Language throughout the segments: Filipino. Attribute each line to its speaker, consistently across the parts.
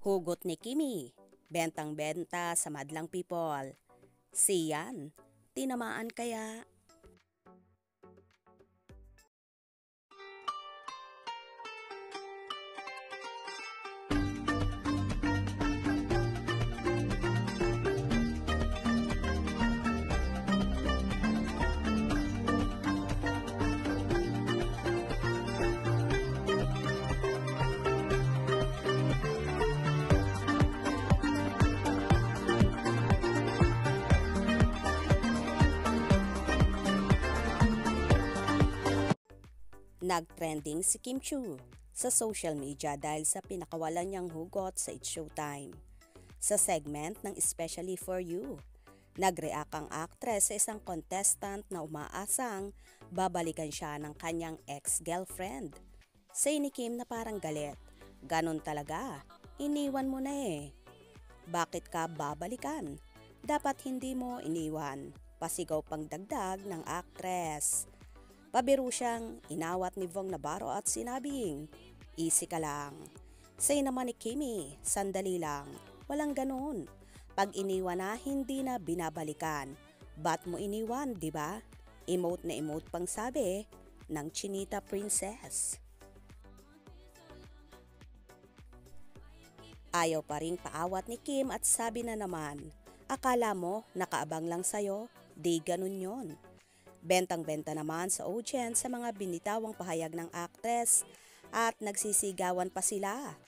Speaker 1: Hugot ni Kimi, bentang-benta sa madlang people. Siyan, tinamaan kaya? Nag-trending si Kim Chiu sa social media dahil sa pinakawalan niyang hugot sa It's Showtime. Sa segment ng Especially For You, nag-react ang actress sa isang contestant na umaasang babalikan siya ng kanyang ex-girlfriend. Say ni Kim na parang galit, "Ganon talaga, iniwan mo na eh. Bakit ka babalikan? Dapat hindi mo iniwan." Pasigaw pang dagdag ng actress. Pabiro siyang inawat ni Vong Navarro at sinabing, "Easy ka lang." Say naman ni Kimi, "Sandali lang, walang ganun. Pag iniwan na, hindi na binabalikan. Ba't mo iniwan, di ba?" Emote na emote pang sabi ng Chinita Princess. Ayaw pa ring paawat ni Kim at sabi na naman, "Akala mo nakaabang lang sa'yo? Di ganun yon." Bentang-benta naman sa audience sa mga binitawang pahayag ng actress at nagsisigawan pa sila.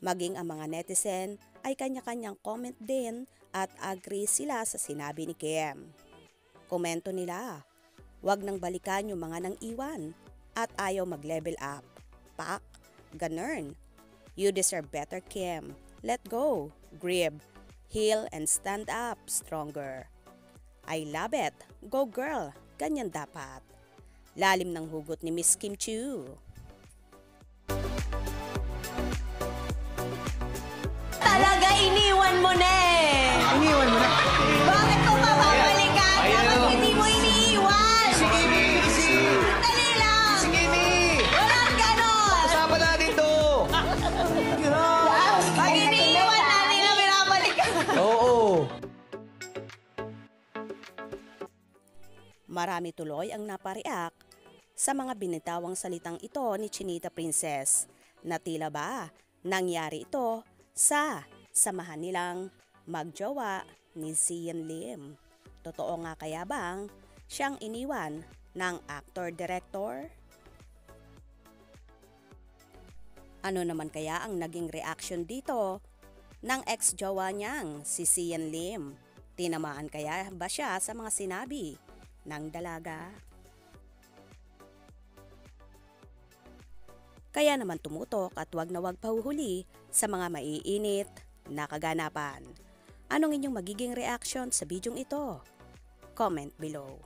Speaker 1: Maging ang mga netizen ay kanya-kanyang comment din at agree sila sa sinabi ni Kim. Komento nila, "Wag nang balikan yung mga nang iwan at ayaw mag-level up. Pak, ganern. You deserve better, Kim. Let go, grip, heal and stand up stronger. I love it. Go girl. Ganyan dapat." Lalim ng hugot ni Miss Kim Chiu.
Speaker 2: Talaga iniwan mo na eh.
Speaker 3: Iniwan mo na?
Speaker 2: Bakit ko mapapalikan? Dapat hindi mo iniiwan.
Speaker 3: Si Kimi!
Speaker 2: Dali lang.
Speaker 3: Si Kimi!
Speaker 2: Walang ganon.
Speaker 3: Usapan natin to!
Speaker 2: Pag iniiwan na, hindi na binabalikan.
Speaker 3: Oo!
Speaker 1: Marami tuloy ang napareact sa mga binitawang salitang ito ni Chinita Princess na tila ba nangyari ito sa samahan nilang magjowa ni Sian Lim. Totoo nga kaya bang siyang iniwan ng actor-director? Ano naman kaya ang naging reaction dito ng ex-jowa niyang si Sian Lim? Tinamaan kaya ba siya sa mga sinabi ng dalaga? Kaya naman tumutok at wag na wag pahuhuli sa mga maiinit na kaganapan. Anong inyong magiging reaction sa bidyong ito? Comment below.